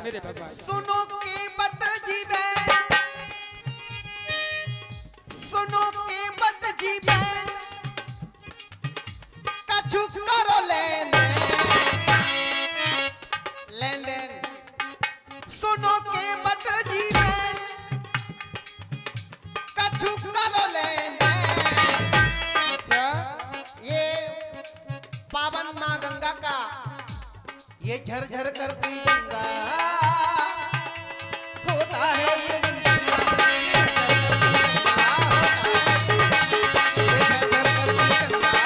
मेरे भगवान सुनो के बट जीवे, सुनो के बट जीवे, कछु करो लेन देन, सुनो के बट जीवे, कछु करो लेन देन। अच्छा ये पावन माँ गंगा का ये झरझर करती गंगा होता है ये मंदिर, ये झरझर करती गंगा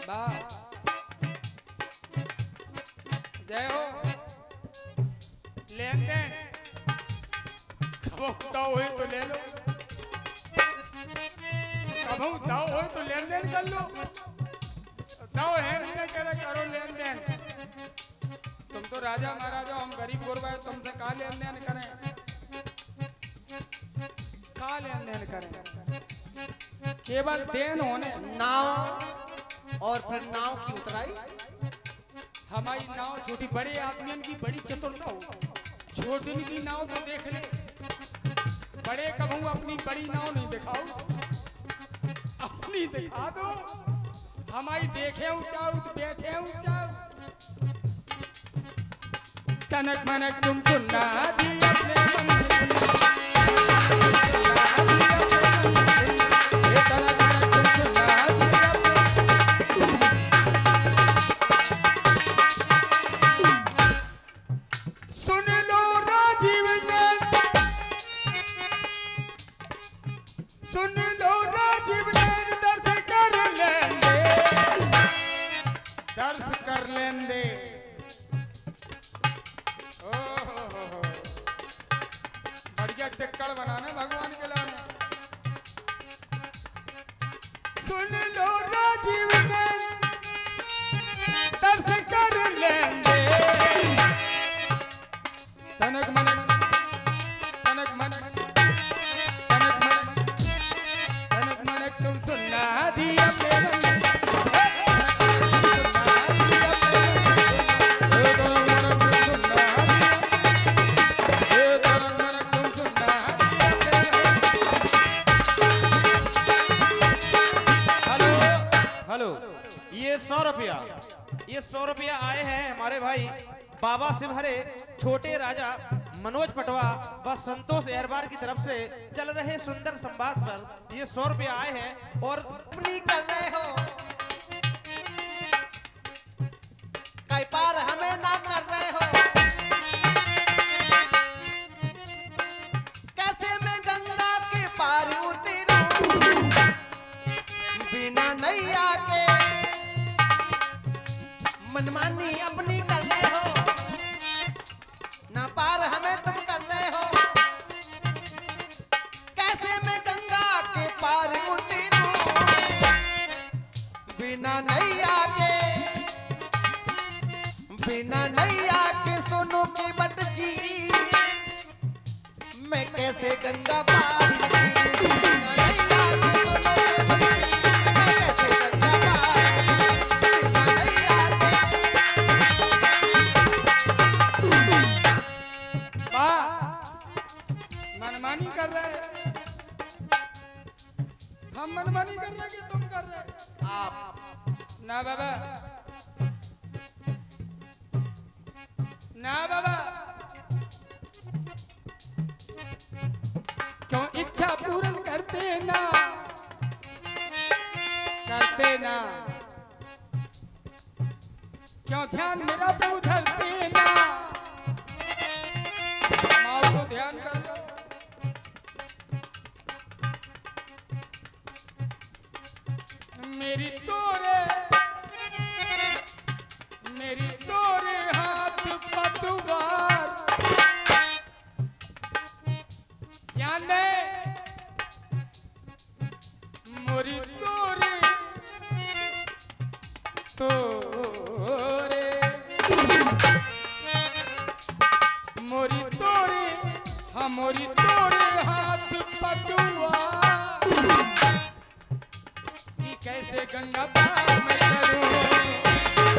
वाह जय हो। लेन देन कब दाव हो तो ले लो, कब दाव हो तो लेन देन कर लो। दाव है नहीं करे करो लेन देन। तुम तो राजा महाराजा, हम गरीब गुरबा है, तुमसे का लेन देन करें, का लेन देन करें। केवल देन होने नाव और फिर नाव की उतराई। हमारी नाव छोटी, बड़े आदमियों की बड़ी चतुरता हो, छोटी की नाव तो देख ले, बड़े कबू अपनी बड़ी नाव नहीं दिखाओ, अपनी दिखा दो। हमारी देखे ऊंचाओ तो बैठे ऊंचाओ। तनक मनक तुम सुनना जी अपने मन में सुनना। ये तनक मनक तुम सुनना जी सुन लो राजीव ने, सुन लो राजीव ने, दर्श कर लेंगे, दर्श कर लेंगे। ओहो बढ़िया टिक्कड़ बनाना भगवान के लाने। सुन लो राजीव ने, दर्श कर लेंगे, तनक मनक तनक मनक तनक मनक तनक मनक तुम सुनना दी अपने मन में। हेलो, ये 100 रुपया, ये 100 रुपया आए हैं हमारे भाई बाबा सिमहरे छोटे राजा मनोज पटवा व संतोष एरबार की तरफ से चल रहे सुंदर संवाद पर ये 100 रुपया आए हैं। और अपनी कर रहे हो, कई पार हमें ना कर रहे हो। कैसे मैं गंगा के पार उतरूं, बिना नैया के मनमानी अपनी कर रहे हो, ना पार हमें तुम कर रहे हो। कैसे मैं गंगा के पार उतरूं, बिना नैया के, बिना नैया के सोनू की बट जी, मैं कैसे गंगा पार उतरूं। बिना नैया के सोनू की बट जी, मैं कैसे गंगा पार उतरूं। बिना नैया के वाह मनमानी कर रहे, हम मनमानी कर रहे कि तुम कर रहे? आप ना बाबा, ना बाबा, क्यों इच्छा पूर्ण करते ना, करते ना, क्यों ध्यान मेरा प्रभु धरते ना। माँ को ध्यान कर लो, मेरी तोरे, मेरी तोरे हाथ पतवार, ध्यान दे, मोरी तोरे तोरे, मोरी तोरे, हाँ मोरी तोरे हाथ पतवार। कैसे गंगा पार मैं करूं,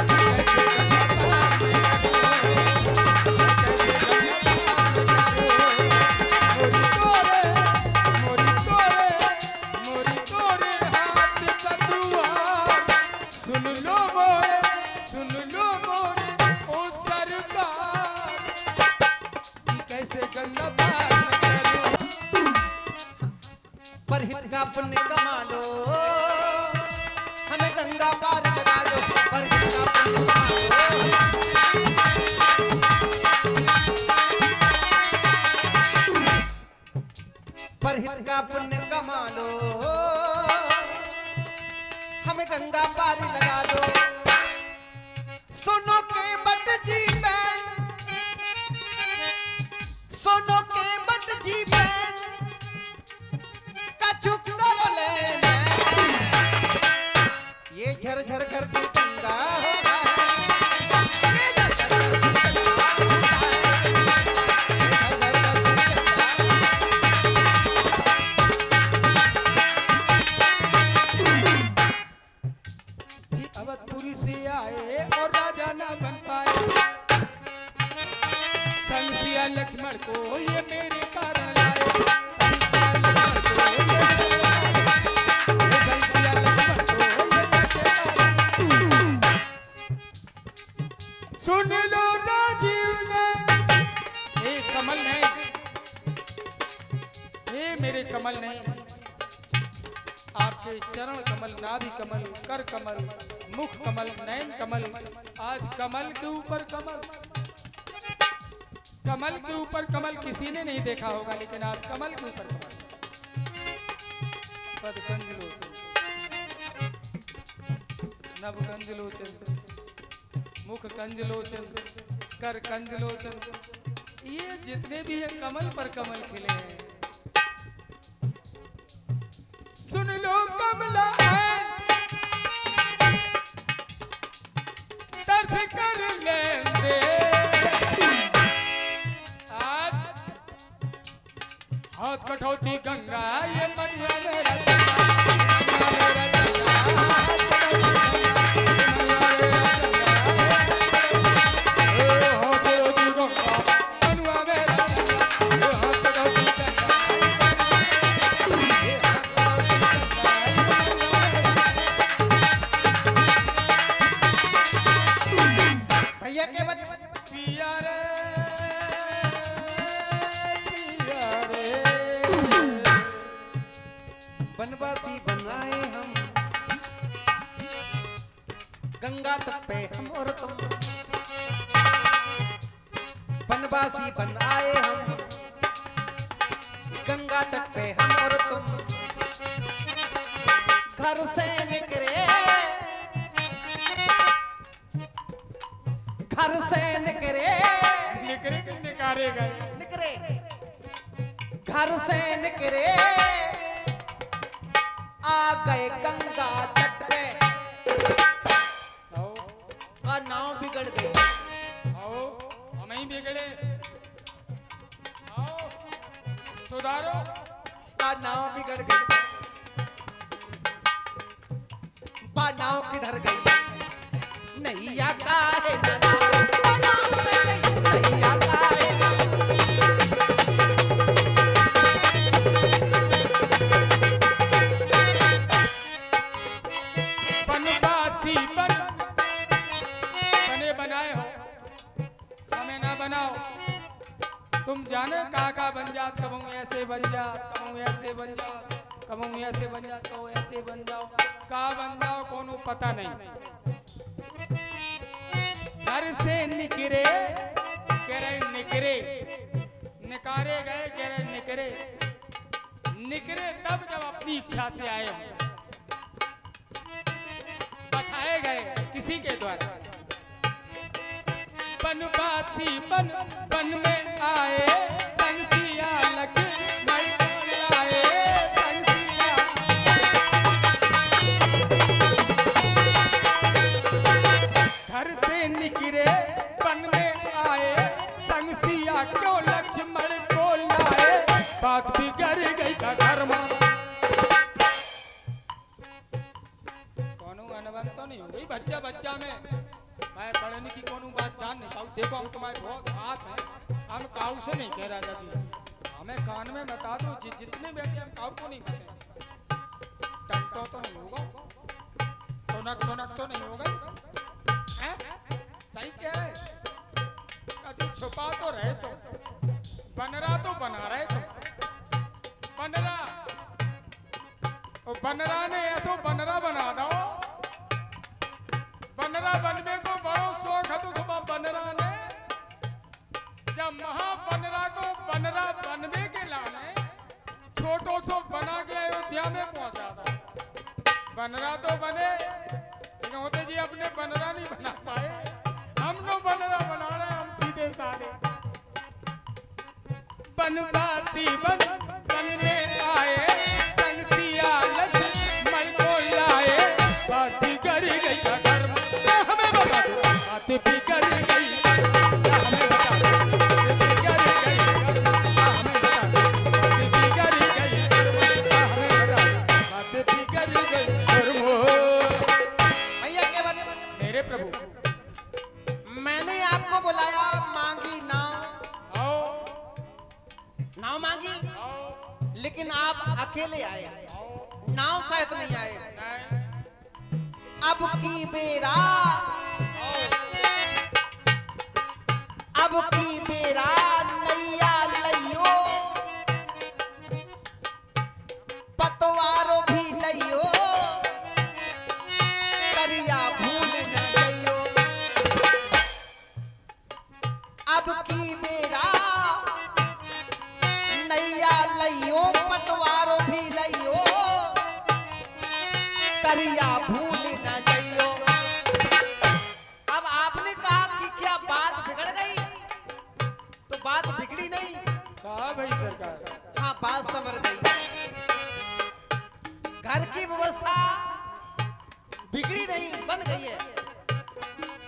कैसे गंगा पार मैं करूं, कैसे गंगा पार मैं करूं। मोरी तोरे हाथ का दुआर, सुन लो मोरे ओ सरकार, कि कैसे गंगा पार मैं करूं। पर हित का पुण्य कमा लो, हमें गंगा पार लगा दो, पर हित का पुण्य कमा लो। पर हित का पुण्य कमा लो, हमें गंगा पार लगा दो। सुनो के बट जी बैन, सुनो के बट जी बैन, कछु कर लेना, ये झरझर करके गंगा होगा, ये झरझर करके गंगा होगा, ये झरझर करके जी अवधपुरी से आए और राजा ना बन पाए, संग सिया लक्ष्मण को ये मेरे कारण लाए, संग सिया लक्ष्मण को ये मेरे कारण लाए, संग सिया लक्ष्मण को ये मेरे कारण। सुन लो राजीव ने, हे कमल ने, हे मेरे कमल ने, आपके चरण कमल, नाभि कमल, कर कमल, मुख कमल, नयन कमल, आज कमल के ऊपर कमल, कमल के ऊपर कमल किसी ने नहीं देखा होगा, लेकिन आज कमल के ऊपर कमल। पद कंज लोचन, नभ कंज लोचन, मुख कंज लोचन, कर कंज लोचन, ये जितने भी है कमल पर कमल खिले हैं। सुन लो कमला है, दर्द कर लेंगे, आज हाथ कठौती गंगा, ये मनिया मेरा चंगा, मनिया मेरा चंगा, हाथ कठौती गंगा, मनिया मेरा चंगा, हाथ कठौती गंगा, मनिया मेरा चंगा, हाथ कठौती गंगा, भैया के बट पिया रे, बनवासी बनाए हम, गंगा तट पे हम और तुम, बनवासी बनाए हम, गंगा तट पे हम और तुम, घर से निकले, घर से निकले, निकरे के निकारे गए, निकले, घर से निकले, आ गए गंगा तट पे, आओ का नाव बिगड़ गई, आओ हम ही बिगड़े, आओ सुधारो, का नाव बिगड़ गई, बा नाव किधर गई, नैया काहे ना लाए, बा नाव किधर गई, नैया काहे ना, बनवासी बन, बने बनाए हो, हमें ना बनाओ, तुम जाने का बन जात, कबू ऐसे बन जात, कबू ऐसे बन जात, कबू ऐसे बन जात, तो ऐसे बन जाओ, का बन जाओ कोनो पता नहीं। घर से निकरे, कह रहे निकरे, निकारे गए, कह रहे निकरे, निकरे तब जब अपनी इच्छा से आए हो, बताए गए किसी के द्वारा। बनवासी बन, बन में आए, संग सिया लक्ष्मण को लाए, संग सिया, घर से निकले, बन में आए, संग सिया क्यों लक्ष्मण को लाए, बात बिगड़ गई का घर में। नहीं हो गई बच्चा बच्चा में मैं पढ़ने की कोनो बात जान नहीं पाऊँ। देखो हम तुम्हारे बहुत खास हैं, हम काऊ से नहीं कह राजा जी, हमें कान में बता दो जितने बैठे हम काऊ को नहीं कहते। टंटो तो नहीं होगा, टोनक तो नहीं होगा, हैं? सही कह रहे कभी छुपा तो रहे तुम, बनरा तो बना रहे तुम, बनरा बनरा ने ऐसो बनरा बना दो, बनरा बनने को बड़ो शौक है तो सुबह बनरा ने जब महाबनरा को बनरा बनने के लाने छोटो सो बना के अयोध्या में पहुंचा था। बनरा तो बने लेकिन होते जी अपने बनरा नहीं बना पाए, हम नो बनरा बना रहे हम सीधे साधे। बनवासी बनने आए संग सिया लक्ष्मण को लाए, बात बिगड़ गई का घर में हमें बता दो, बात बिगड़ गई हमें बता दो, बिगड़ गई हमें बता दो, बिगड़ गई हमें बता दो, बात बिगड़ गई भैया क्या बात? मेरे प्रभु मैंने आपको बुलाया, मांगी नाव, आओ नाव मांगी, आओ लेकिन आप अकेले आए, आओ नाव सहित नहीं आए। नहीं अब की बेरा, अब की बेरा नैया लइयो, पतवारो भी लइयो, करिया भूल न जइयो। अब की बेरा नैया लइयो, पतवारो भी लइयो, करिया भूल न जइयो। अब आपने कहा कि क्या बात बिगड़ गई, तो बात बिगड़ी नहीं, कहा भाई सरकार, हाँ बात संवर गई। घर की व्यवस्था बिगड़ी नहीं, बन गई है,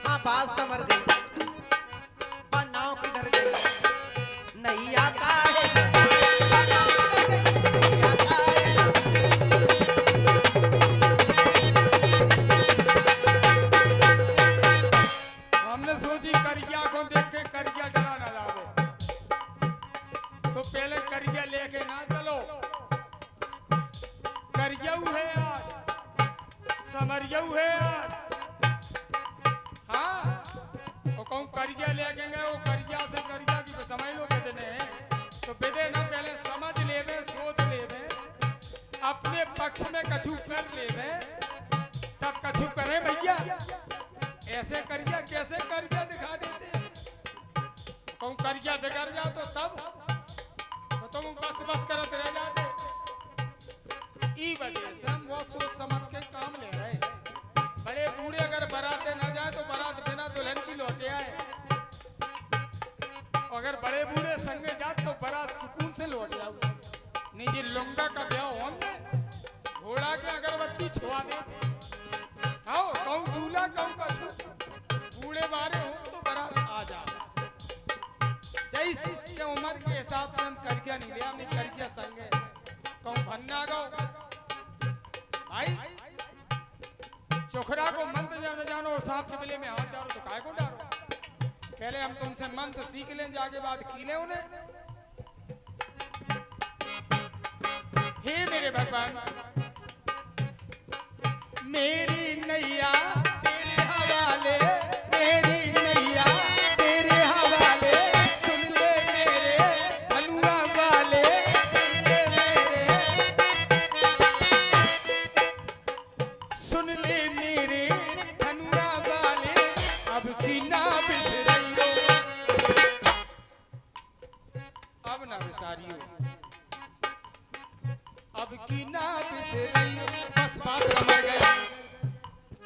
हाँ बात संवर गई। पर नाव किधर गई? नैया का है, पर नाव किधर गई? नैया का है नाव। हमने सोची करिया को देख के करिया डरा ना जावे, तो पहले करिया लेके ना चलो, करियाऊ है यार, समरियाऊ है यार, हाँ वो कहूँ करिया लेके गए, वो करिया से करिया की समझ लो बेदने हैं, तो बेदे ना पहले समझ लेवे, सोच लेवे, अपने पक्ष में कछु कर लेवे, तब कछु करे भैया। ऐसे करिया कैसे करिया दिखा देते, कहूँ करिया बिगड़ जाओ तो तब तो तुम बस करते रह जाते। ई वजह से हम बहुत सोच समझ के काम ले रहे हैं। बड़े बूढ़े अगर बराते ना जाए तो बारात बिना दुल्हन की लौटे आए, अगर बड़े बूढ़े संगे जात तो बारात सुकून से लौट जाओ। निजी लुंगा का ब्याह होने घोड़ा के अगरबत्ती छुआ दे, आओ कहूँ दूल्हा कहूँ कछु बूढ़े बारे हो तो बारात आ जा। सही के उम्र के हिसाब से हम करिया नहीं लिया, हमने करिया संगे कहूँ भन्ना गो भाई, चोखरा को मंत्र जानो जानो और सांप के बिले में हाथ डालो तो काय को डालो। पहले हम तुमसे मंत्र सीख लें, जाके बाद कीले उन्हें। हे मेरे भगवान, मेरी नैया तेरे हवाले, मेरी नैया तेरे हवाले, सुन ले मेरे हनुआ वाले, सुन ले मेरे हनुआ वाले, अब की ना बिसरियो, अब ना बिसारियो, अब की ना बिसरियो। बस बात समझ गई,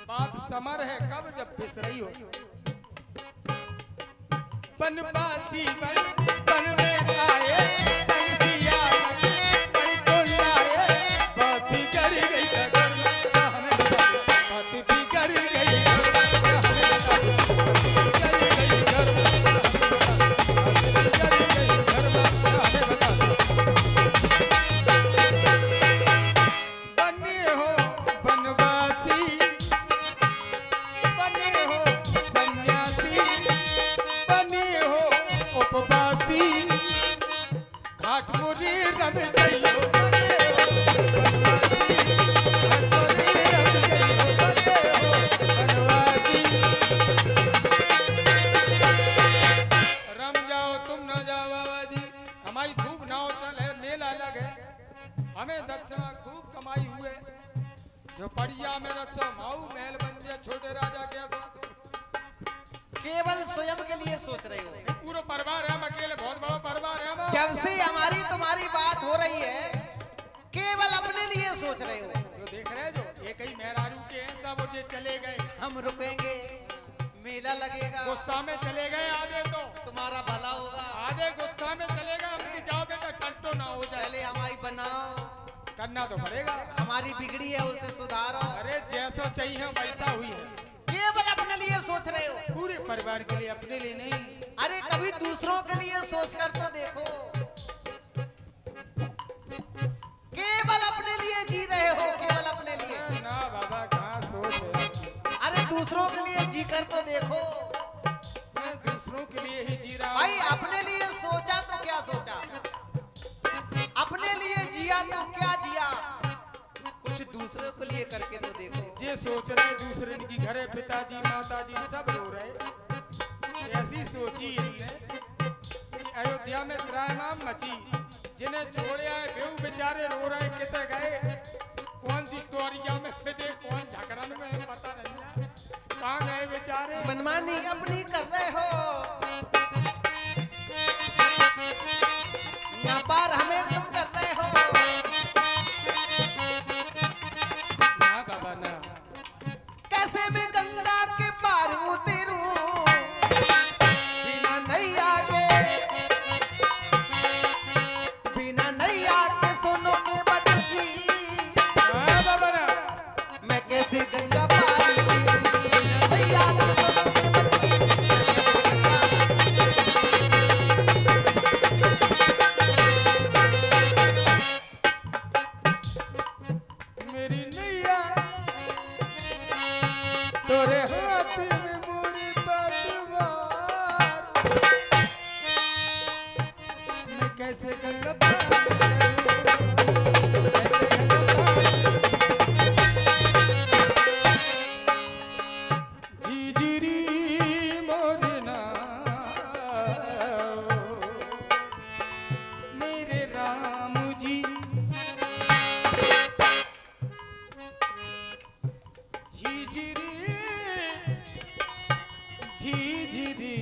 बात समर है कब जब बिसरई हो। बनवासी बन में आए संग सिया लक्ष्मण को लाए, बात बिगड़ गई घर में हमें बता दो, बात बिगड़ गई घर में हमें बता दो, बिगड़ गई घर में हमें बता दो, बिगड़ गई घर में हमें बता दो। बने हो बनवासी रे रम जइयो बने हो बनवासी, हटो रे रम जइयो बने हो बनवासी। रम जाओ तुम न जाओ बाबा जी, हमारी खूब नाव चल है, मेला लगे, हमें दक्षिणा खूब कमाई हुए, झोपड़िया में रखो माऊ महल बन गया छोटे राजा के ऐसा। केवल स्वयं के लिए सोच रहे हो। पूरा परिवार है, हम अकेले बहुत बड़ा परिवार है हम। जब से हमारी तुम्हारी बात हो रही है केवल अपने लिए सोच रहे हो। जो देख रहे जो एक ही मेहरारू के हैं, सब वो चले गए, हम रुकेंगे, मेला लगेगा, गुस्सा में चले गए आधे, तो तुम्हारा भला होगा। आधे गुस्सा में चले गए, हमने जाओ बेटा टट्टो ना हो जाए। पहले हमारी बनाओ, करना तो पड़ेगा, हमारी बिगड़ी है उसे सुधारो। अरे जैसा चाहिए वैसा हुई है। केवल अपने लिए सोच रहे हो, पूरे परिवार के लिए, अपने लिए नहीं। अरे कभी दूसरों के लिए सोच कर तो देखो। केवल अपने लिए जी रहे हो, केवल अपने लिए। ना बाबा कहाँ सोच है, अरे दूसरों के लिए जी कर तो देखो। मैं दूसरों के लिए ही जी रहा हूँ। भाई अपने लिए सोचा तो क्या सोचा, अपने लिए जिया तो क्या जिया, कुछ दूसरों के लिए करके तो देखो। ये सोच रहे दूसरे की घरे पिताजी माताजी सब रो रहे, ऐसी सोची इनने कि अयोध्या में त्राहिमाम मची, जिन्हें छोड़े आए बेऊ बेचारे रो रहे, कितने गए, कौन सी टोरिया में फिदे, कौन झकरन में है, पता नहीं है कहाँ गए बेचारे। मनमानी अपनी कर रहे हो, यहाँ पर हमें तुम कर रहे हो। ना बाबा ना, कैसे मैं गंगा के पार उतरूं बिना नैया के, बिना नैया के सुनो के बट जी। हाँ बाबा ना, मैं कैसे गंगा पार उतरूं बिना नैया के सुनो के बट जी। मेरी नैया तोरे हाथ में मोरी पतवार, मैं कैसे गंगा पार करूं, कैसे गंगा पार। झिझिरी मोरना मेरे राम जी, झिझिरी झिझिरी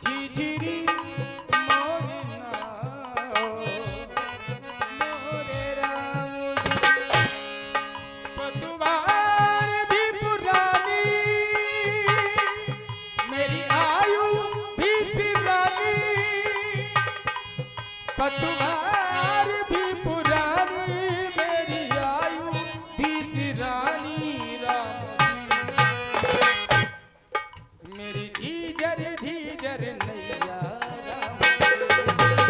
झिझिरी मोरना मोरे राम जी, पतवार भी पुरानी मेरी आयु भी सिरानी, पतवार भी पुरानी मेरी आयु भी सिरानी राम जी। मेरी झीझर झीझर नैया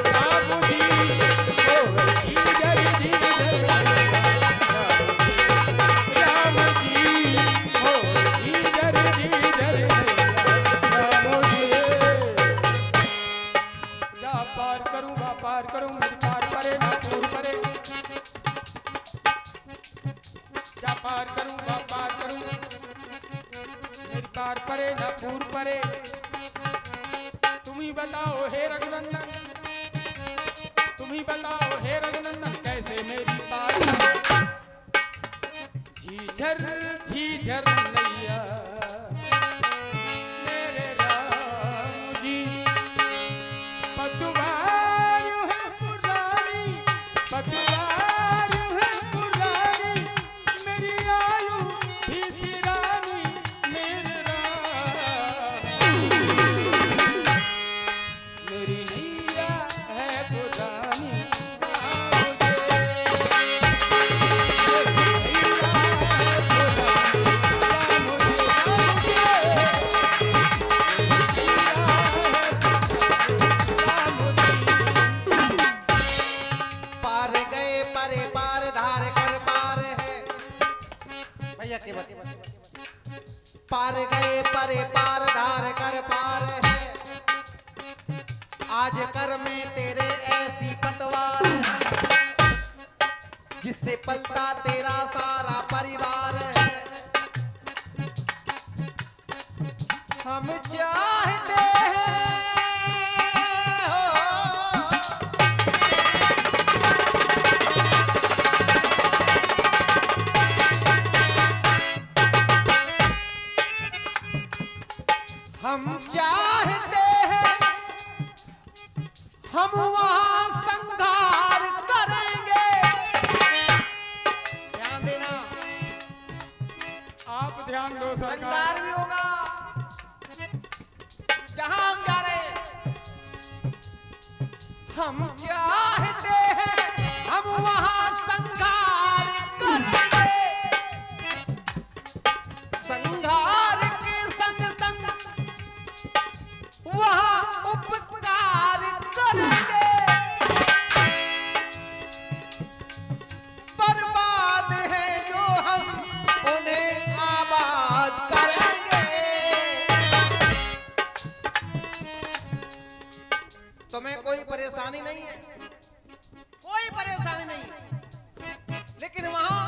राम जी, ओ झीझर झीझर नैया राम जी, ओ झीझर झीझर नैया राम जी। जा पार करूं बा पार करूं, मेरी पार परे ना पूर परे, जा पार करूं बा पार करूं, मेरी पार परे ना पूर परे। तुम ही बताओ हे रघुनंदन, तुम ही बताओ हे रघुनंदन, कैसे मेरी पार झीझर झीझर नैया मेरे राम जी, पतवार है पुरानी, पतवार है पुरानी मेरी आयु भी सिरानी मेरे राम, मेरी नैया है पुरानी राम जी, मेरी नैया है पुरानी राम जी, पार गए परे पार धार कर पार है। भैया के बात पार गए परे पार धार कर पार है, आज कर में तेरे ऐसी पतवार है, जिससे पलता तेरा सारा परिवार है। हम चाहते हैं हम चाहते हैं हम वहां संघार करेंगे। ध्यान देना, आप ध्यान दो सरकार। संघार भी होगा जहां हम जा रहे हैं। हम चाहते हैं हम वहां संघार करेंगे, संघार के संग संग वहां उपकार करेंगे। बर्बाद है जो हम उन्हें आबाद करेंगे। तुम्हें कोई परेशानी नहीं है, कोई परेशानी नहीं है, लेकिन वहां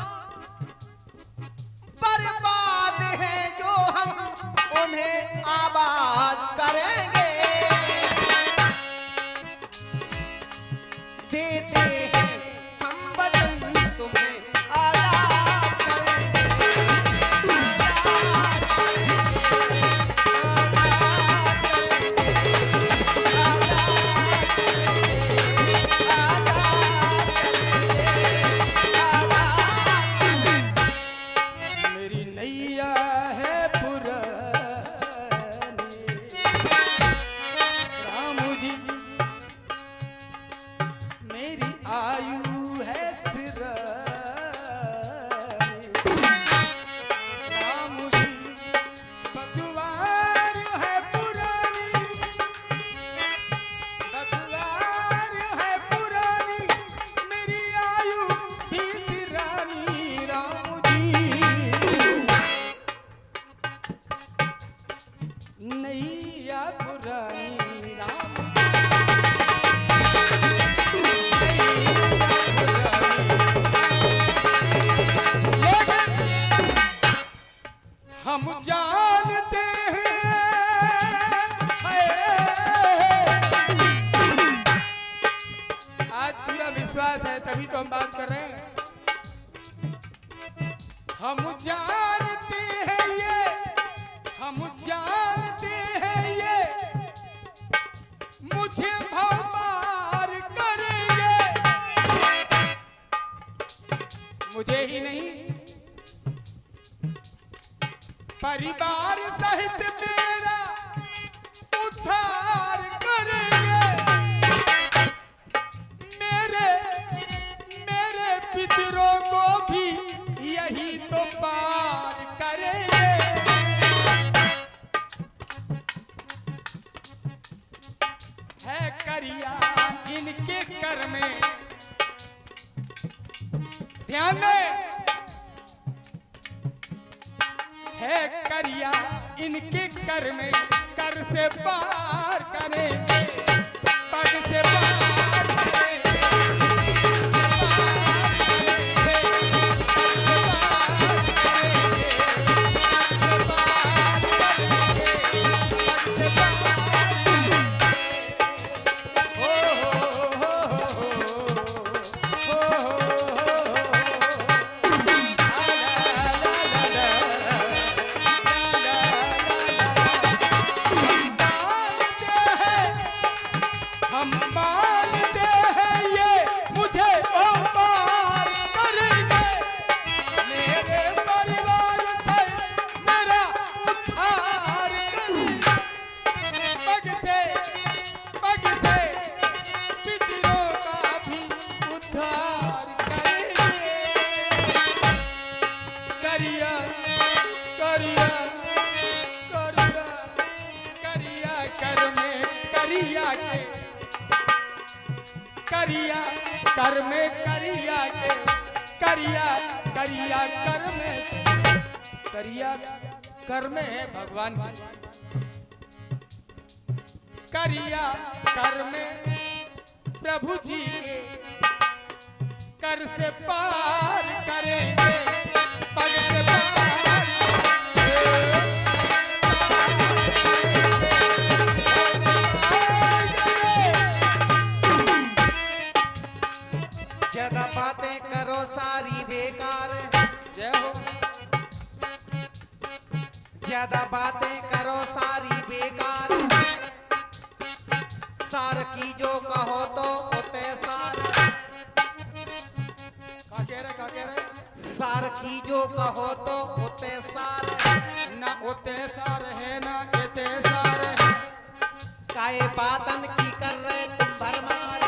बर्बाद है जो हम उन्हें आबाद करेंगे। देते हैं हम वतन तुम्हें आजाद करेंगे, आजाद करेंगे, आजाद करेंगे, आजाद करेंगे, आजाद करेंगे, आजाद करेंगे। मेरी नैया है पुरानी, राम जी मेरी आयु है सिरानी, राम जी बदुआर है पुरानी, बदुआर है पुरानी, मेरी आयु भी सिरानी, राम जी नैया पुरानी, राम हम जानते हैं आज पूरा विश्वास है, तभी तो हम बात कर रहे हैं। हम जानते हैं ये, हम जानते हैं ये मुझे भवपार करेंगे, मुझे ही नहीं परिवार सहित मेरा उद्धार करेंगे। मेरे पितरों को भी यही तो पार करेंगे। है करिया इनके कर में, ध्यान में, है करिया इनके कर में, कर से पार करेंगे, पग से पार करेंगे, हम मानते हैं ये मुझे ओ पार करेंगे, मेरे परिवार से मेरा उद्धार करेंगे, पग से पितरों का भी उद्धार करेंगे। करिया करिया करिया करिया कर में करिया के, करिया कर में करिया के, करिया करिया कर में करिया कर में है भगवान की। करिया कर में प्रभु जी के, कर से पार करेंगे, पग से पार ज्यादा बातें करो सारी बेकार, जय हो। ज्यादा बातें करो सारी बेकार, सार की जो कहो तो होते सार, का कह रहे सार की जो कहो तो होते सार, ना होते सार है ना कहते सार है। काए बातन की कर रहे तुम भरमार,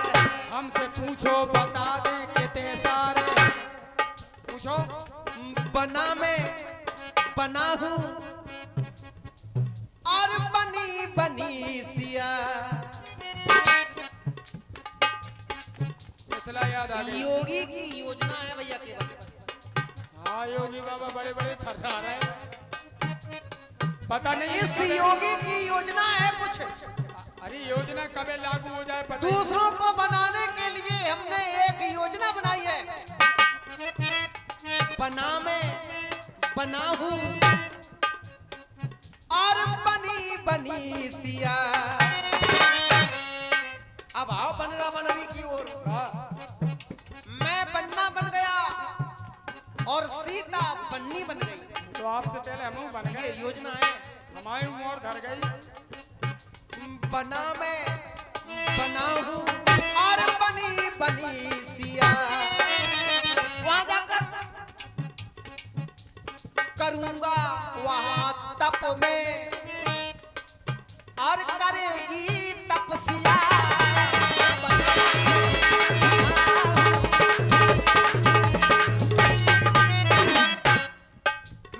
हमसे पूछो बता दे कहते सार है। पूछो बना में बना हूँ और बनी बनी सिया, मिथिला याद आ गई। योगी की योजना है भैया केवल। हाँ योगी बाबा बड़े बड़े थर्रा रहे, पता नहीं इस योगी की योजना है कुछ, अरे योजना कबे लागू हो जाए पता नहीं। दूसरों को बनाने के लिए हमने एक योजना बनाई है। बना में बना हूँ और बनी बनी सिया। अब आओ बनरा बनरी की ओर। मैं बन्ना बन गया और सीता बन्नी बन गई। तो आपसे पहले हम बन ये गए, योजना है। हमारी उम्र धर गई। बना में बना हूँ और बनी बनी सिया। वहां जाकर करूंगा वहां तप में और करेगी तपस्या।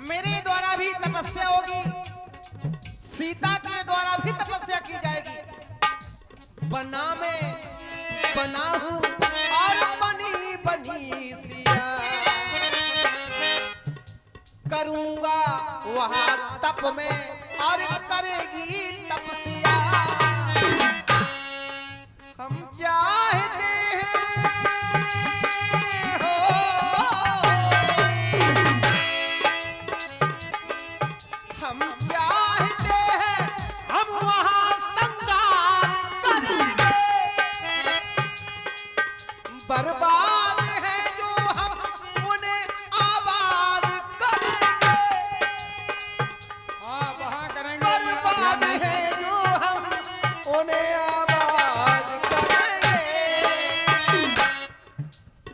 मेरे द्वारा भी तपस्या होगी, सीता के द्वारा भी तपस्या की जाएगी। बना में बना हूँ और बनी बनी सिया। करूंगा वहां तप में और करेगी तपस्या। हम चाहते हैं हो, हम चाहते हैं हम वहां संगार करेंगे। बर्बाद है जो हम उन्हें आबाद करेंगे। हाँ वहाँ करेंगे। बर्बाद है जो हम उन्हें आबाद करेंगे।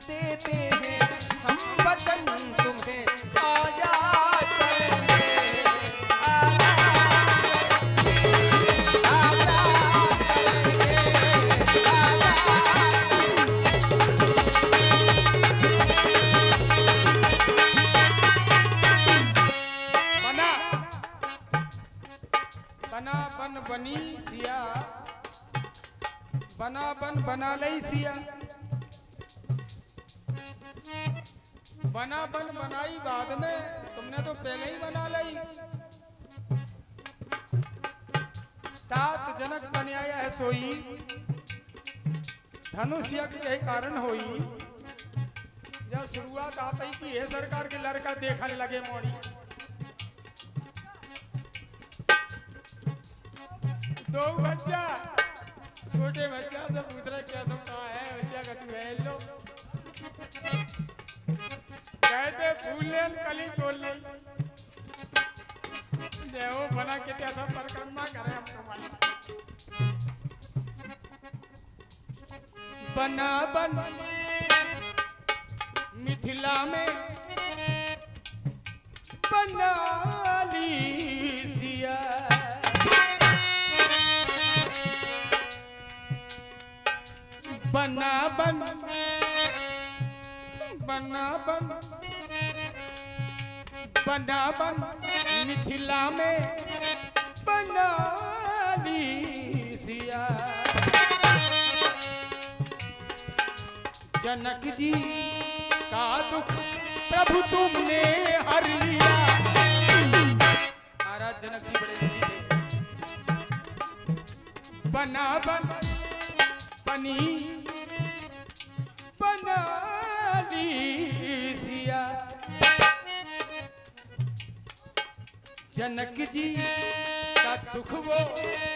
देते हैं हम वचन तुम्हें आजाद करेंगे। आजाद करेंगे, बना बना बन बनी सिया, बना बन बना लई सिया। बना बन बनाई बाद में, तुमने तो पहले ही बना लई। तात जनक बन आया है सोई, धनुष यज्ञ के कारण होई। जब शुरुआत आते ही कि ये सरकार के लड़का देखने लगे मोड़ी। दो बच्चा, छोटे बच्चा सब पूछ रहे क्या सब कहाँ है, बच्चा कछु है लो। कहते फूल लेन कली टोल ले, देवो बना के ऐसा परिक्रमा करे हम कमाई। बना बन मिथिला में बना ली सिया। बना बन बना बन बना बन मिथिला में बना ली सिया। जनक जी का दुख प्रभु तुमने हर लिया। महाराज जनक जी बड़े दुखी थे। बना बन बनी बना ली सिया, जनक जी का दुख वो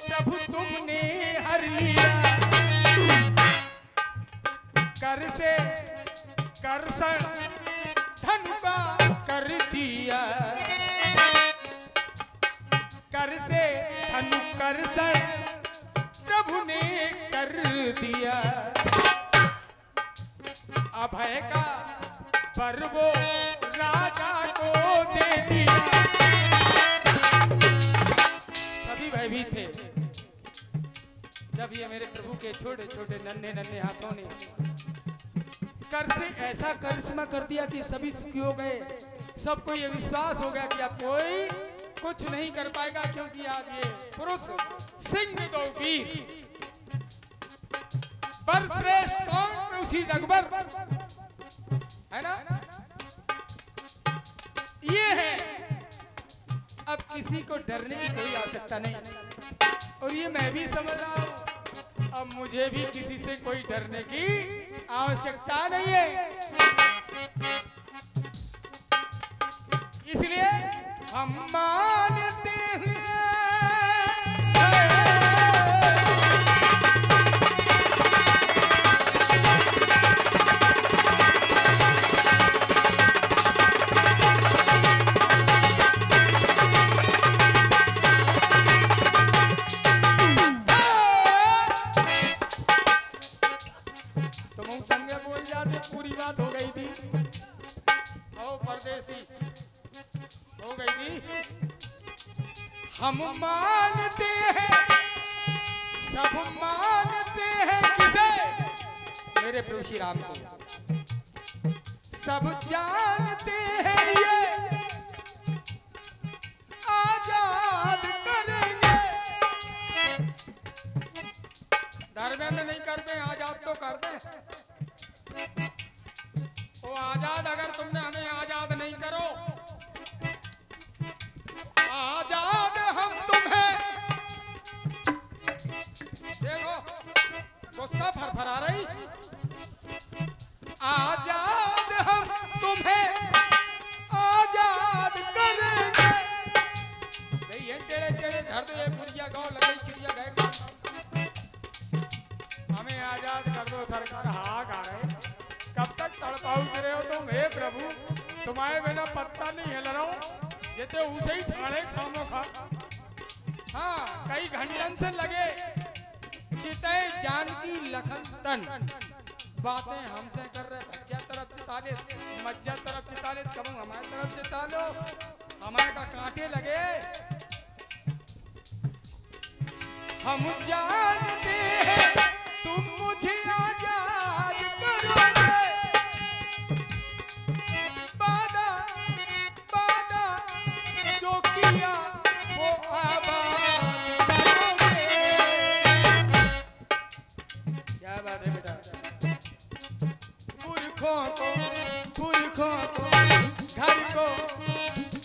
प्रभु तुमने हर लिया। कर से कर्षण धन का कर दिया, कर से धनु कर्षण प्रभु ने कर दिया। अभय का वर वो राजा को दे दिया। सभी भयभीत थे जब ये मेरे प्रभु के छोटे छोटे नन्हे नन्हे हाथों ने कर से ऐसा करिश्मा कर दिया कि सभी सुखी हो गए। सबको ये विश्वास हो गया कि अब कोई कुछ नहीं कर पाएगा, क्योंकि आज ये पुरुष सिंह दो वीर पर श्रेष्ठ कौन, उसी रघुबर है ना, ये है। अब किसी को डरने की कोई आवश्यकता नहीं, और ये मैं भी समझ रहा हूं, अब मुझे भी किसी से कोई डरने की आवश्यकता नहीं है। इसलिए हम मानते हैं हम मानते हैं, सब मानते हैं किसे, मेरे प्रभु श्री राम को। सब जानते हैं ये आजाद करेंगे। धर्मेंद्र नहीं करते, आजाद तो कर दे। वो आजाद, अगर तुमने हमें आजाद नहीं करो, आजाद हम तुम्हें, देखो गुस्सा फरफरा रही, आजाद हम तुम्हें आजाद करेंगे। ये टेढ़े टेढ़े घर दो, ये गुड़िया गाँव लग गई, चिड़िया गए, हमें आजाद कर दो सरकार। हाँ गा रहे, कब तक तड़पाओगे रहे हो तुम, हे प्रभु तुम्हारे बिना पत्ता नहीं हिल रहा हूं, जेते उसे ही ठाड़े खामो खा। हाँ, कई घंटन से लगे चिते जानकी लखन तन, बातें हमसे कर रहे, बच्चा तरफ से ताले, मज्जा तरफ से ताले, कब हमारे तरफ से तालो, हमारे का कांटे लगे। हम जानते हैं तुम मुझे आजाद करोगे, वादा वादा जो किया वो आबाद करोगे। क्या बात है बेटा, पुरखों को घर को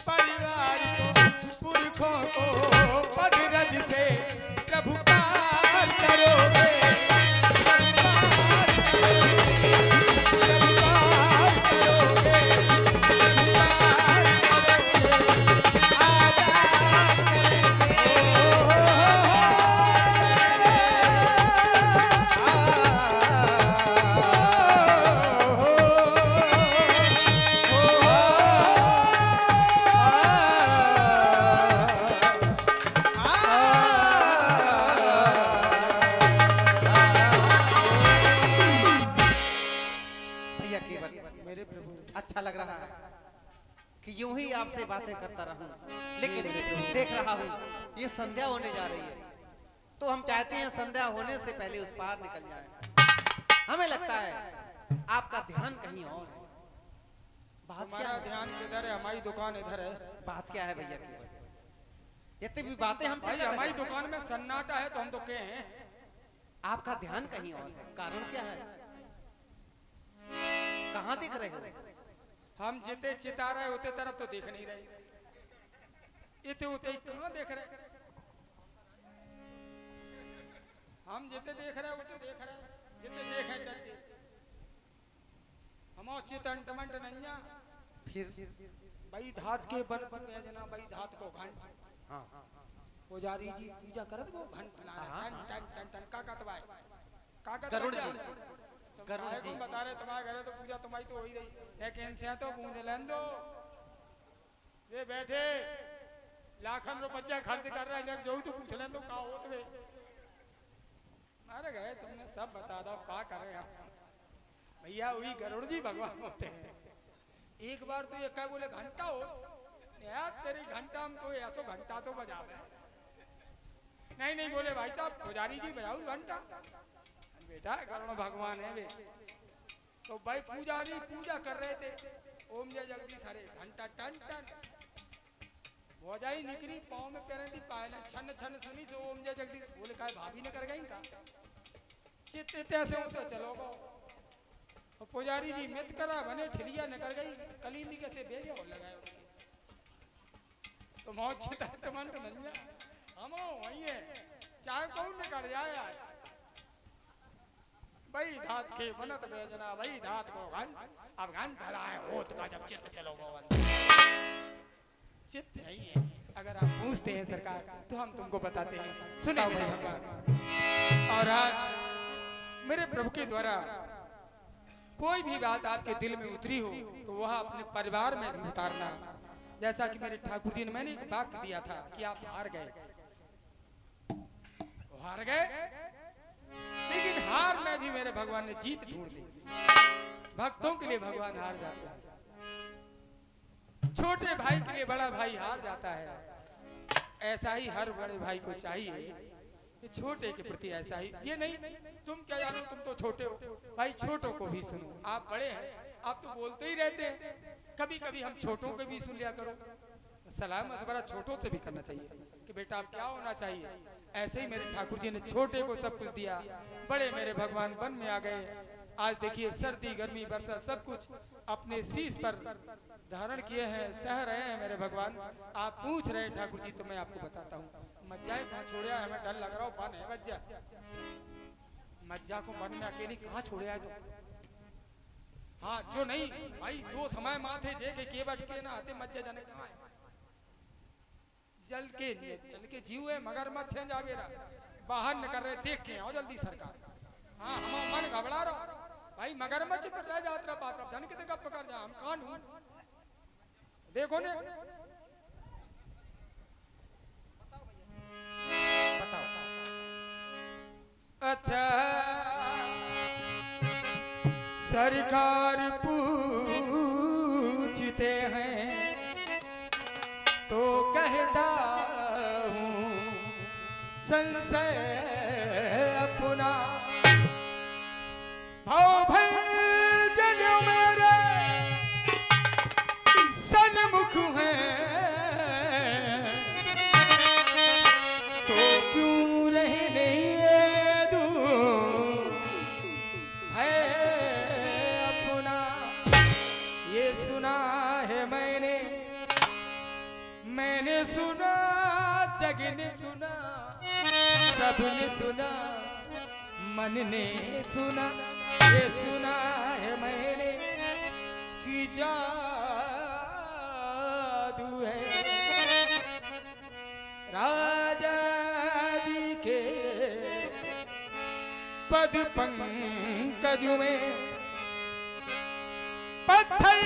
परिवार को, पुरखों को पदरज से प्रभु पार करोगे। अच्छा लग रहा है कि यूं ही आपसे बातें करता रहूं, लेकिन देख रहा हूं ये संध्या होने जा रही है, तो हम चाहते हैं संध्या होने से पहले उस पार निकल जाए। हमें लगता है आपका ध्यान कहीं और है। बात क्या है? ध्यान किधर है? हमारी दुकान इधर है। बात क्या है भैया की? इतनी भी बातें हमसे कर हमारी दुकान में सन्नाटा है तो हम तो कहे हैं, आपका ध्यान कहीं और है। कारण क्या है? कहां दिख रहे हो? हम जिते चिता रहे होते तरफ तो देख नहीं रहे। इते उते कहाँ देख रहे, हम जिते देख रहे उते देख रहे, जिते देखे चर्चे हम चितन टमंट नन्या फिर भाई धात के बन भेजना भाई धात को घंट हाँ पुजारी जी पूजा करत वो घंट ला टन टन टन टन का कतवाए कागज गरुड़ बच्चा। जी, तुम गरुड़ काहे जी। को बता रहे तुम्हारे घरे तो पूजा तुम्हारी तो हो ही रही है, कैसे है तो पूछ लें दो ये बैठे लाखन रुपया खर्च कर रहे हैं, जो तो पूछ लें तो का होत वे अरे गए तुमने सब बता दो का करें हम भैया वही गरुड़ जी भगवान होते हैं। एक बार तो ये क्या बोले घंटा हो यार तेरी घंटा हम तो ऐसो घंटा तो बजावे नहीं नहीं बोले भाई साहब पुजारी जी बजाओ घंटा बेटा गरुड़ भगवान है वे तो भाई पुजारी पूजा कर रहे थे ओम जय जगदीश हरे घंटा टन टन भौजाई निकली पाँव में पैर दी पायल छन छन सुनी से ओम जय जगदीश बोले का भाभी ने कर गई का चित्त ऐसे हो तो चलो गो और पुजारी जी मित करा बने ठिलिया निकल गई कलिंदी कैसे भेजे और लगाए तो मौत चिता टमंट नंजा हम वही है चाहे कौन निकल जाए आज भाई धात के बनत भेजना भाई धात को घंट अब घंट भरा है होत का जब चित्त चलो गो चित्त नहीं है। अगर आप पूछते हैं सरकार तो हम तुमको बताते हैं सुने मेरे भगवान। और आज मेरे प्रभु के द्वारा कोई भी बात आपके दिल में उतरी हो तो वह अपने परिवार में भी उतारना। जैसा कि मेरे ठाकुर जी ने मैंने एक वाक्य दिया था कि आप हार गए, हार गए लेकिन हार में भी मेरे भगवान ने जीत ढूंढ ली। भक्तों के लिए भगवान हार जाता है, छोटे भाई के लिए बड़ा भाई हार जाता है। ऐसा ही हर बड़े भाई को चाहिए कि छोटे के प्रति ऐसा ही, ये नहीं तुम क्या जानो तुम तो छोटे हो, भाई छोटों को भी सुनो। आप बड़े हैं आप तो बोलते ही रहते हैं, कभी कभी हम छोटों को भी सुन लिया करो। सलाह मशवरा छोटों से भी करना चाहिए कि बेटा आप क्या होना चाहिए। ऐसे ही मेरे ठाकुर जी ने छोटे को सब कुछ दिया, बड़े मेरे भगवान वन में आ गए। आज देखिए सर्दी गर्मी वर्षा सब कुछ अपने शीश पर धारण किए हैं, सह रहे हैं मेरे भगवान। आप पूछ रहे हैं ठाकुर जी तो मैं आपको बताता हूँ। मज्जा कहाँ छोड़े है, हमें डर लग रहा हो बन है मज्जा, मज्जा को मन में अकेली कहाँ छोड़े है तो। हाँ जो नहीं भाई दो समय माथे जे के बट के ना आते मज्जा जाने कहाँ है। जल के जीव है मगरमच्छ है जावेरा बाहर निकल रहे देख के आओ जल्दी सरकार। हाँ हम मन घबरा रहा भाई मगरमच्छ पर रह जात रहा बात धन के गप पकड़ जा हम कहाँ ढूंढ देखो ने बताओ। अच्छा सरकार पूछते हैं तो कहता हूँ संशय अपना। भाव भंजन मेरे सन्मुख हैं तो क्यों रहने दूं है अपना। ये सुना है मैंने सुना जग ने सुना सबने सुना मन ने सुना। ये सुना है मैंने कि जादू है राजा जी के पद पंकज में पत्थर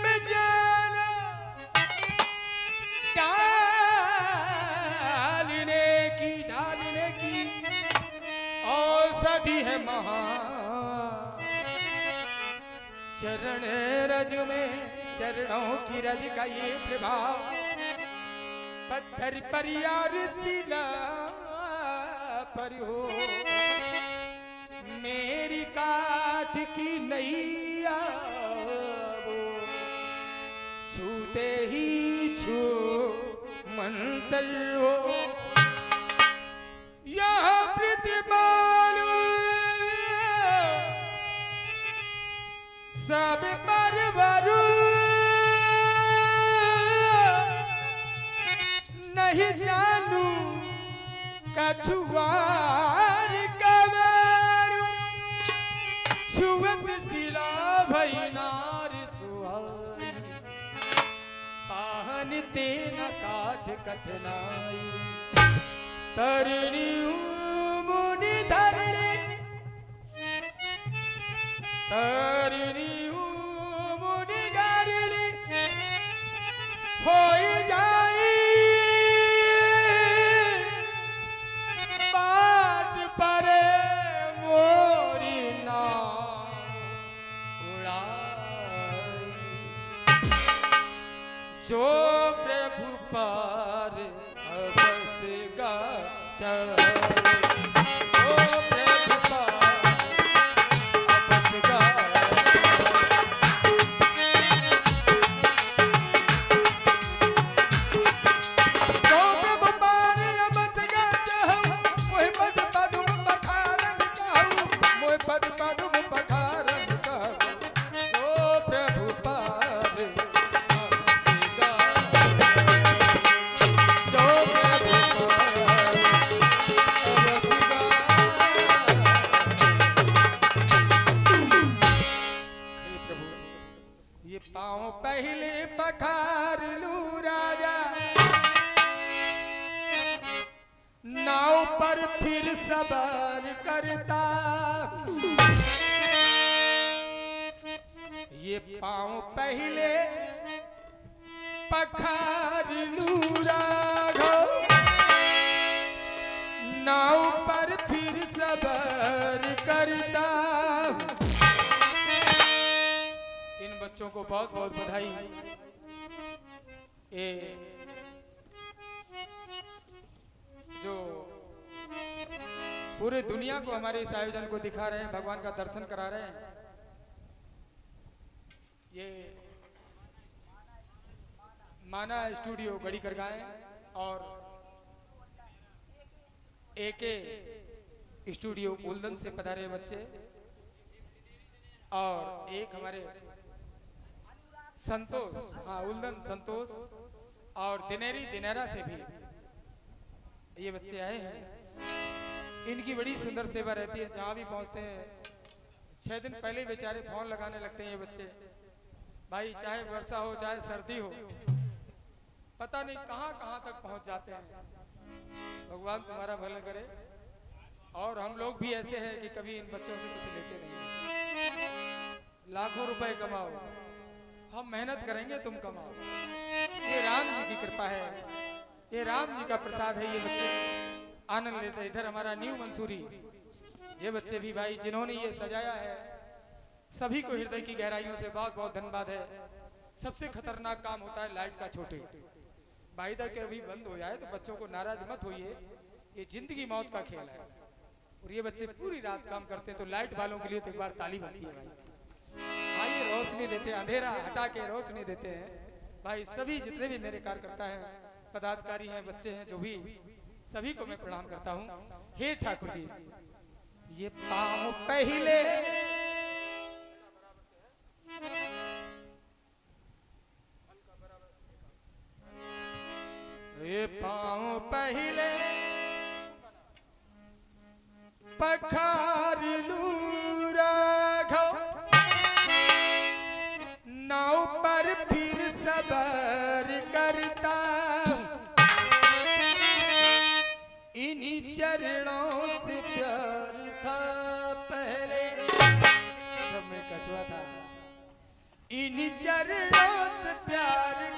में जाना डालने की औषधि है महा। चरण रज में चरणों की रज का ये प्रभाव पत्थर पर यार शिला पर हो। मेरी काठ की नैया वो छूते ही छू मंतर हो। यह प्रतिमान सब परवरू नहीं जानू कछुआर कमेरू छुअत सिला भई नार सुहाई पाहन तेन काठ कठनाई तरणी मुनि धरणी तरणी मुनि धरणी हो जाई बाट परे मोरी नाव उड़ाई जो प्रभु पार अबस गा चले जो प्रभु पार अबस गा पद पदुम पखारन कहूँ ओ प्रभु पार अबस गा जो प्रभु पार अबस गा। हे प्रभु ये पाँव पहले पखार लूं राजा नाव पर फिर सवार करता ये पाँव पहले पखार लूं राघव नाव पर फिर सवार करता। इन बच्चों को बहुत बहुत बधाई। ये जो पूरे दुनिया को हमारे इस आयोजन को दिखा रहे हैं, भगवान का दर्शन करा रहे हैं, ये माना स्टूडियो गढ़ी कर गाए और एके स्टूडियो उल्दन से पधारे बच्चे और एक हमारे संतोष, हाँ उल्दन संतोष और दिनेरी दिनेरा से भी ये बच्चे आए हैं। इनकी बड़ी सुंदर सेवा रहती है, जहाँ भी पहुँचते हैं 6 दिन पहले ही बेचारे फोन लगाने लगते हैं ये बच्चे, भाई चाहे वर्षा हो चाहे सर्दी हो, पता नहीं कहाँ कहाँ तक पहुँच जाते हैं। भगवान तुम्हारा भला करे। और हम लोग भी ऐसे हैं कि कभी इन बच्चों से कुछ लेते नहीं। लाखों रुपए कमाओ, हम मेहनत करेंगे, तुम कमाओ। ये राम जी की कृपा है, ये राम जी का प्रसाद है। ये बच्चे आनंद लेते हैं। इधर हमारा न्यू मंसूरी, ये बच्चे भी भाई जिन्होंने ये सजाया है, सभी को हृदय की गहराइयों से बहुत बहुत धन्यवाद है। सबसे खतरनाक काम होता है लाइट का छोटे, वायदा के अभी बंद हो जाए तो बच्चों को नाराज मत होइए, ये जिंदगी मौत का खेल है। और ये बच्चे पूरी रात काम करते हैं, तो लाइट वालों के लिए तो एक बार ताली बनती है भाई। हाँ ये रोशनी देते हैं, अंधेरा हटा के रोशनी देते हैं भाई। सभी जितने भी मेरे कार्यकर्ता हैं, पदाधिकारी हैं, बच्चे हैं, जो भी, सभी को मैं प्रणाम करता हूँ। हे ठाकुर जी, ये पाँव पहले ये पाँव पहले पखार लूं राघव नाव पर फिर सवार करता। इन्हीं चरणों से प्यार था पहले जब मैं कछुआ था, इन्हीं चरणों से प्यार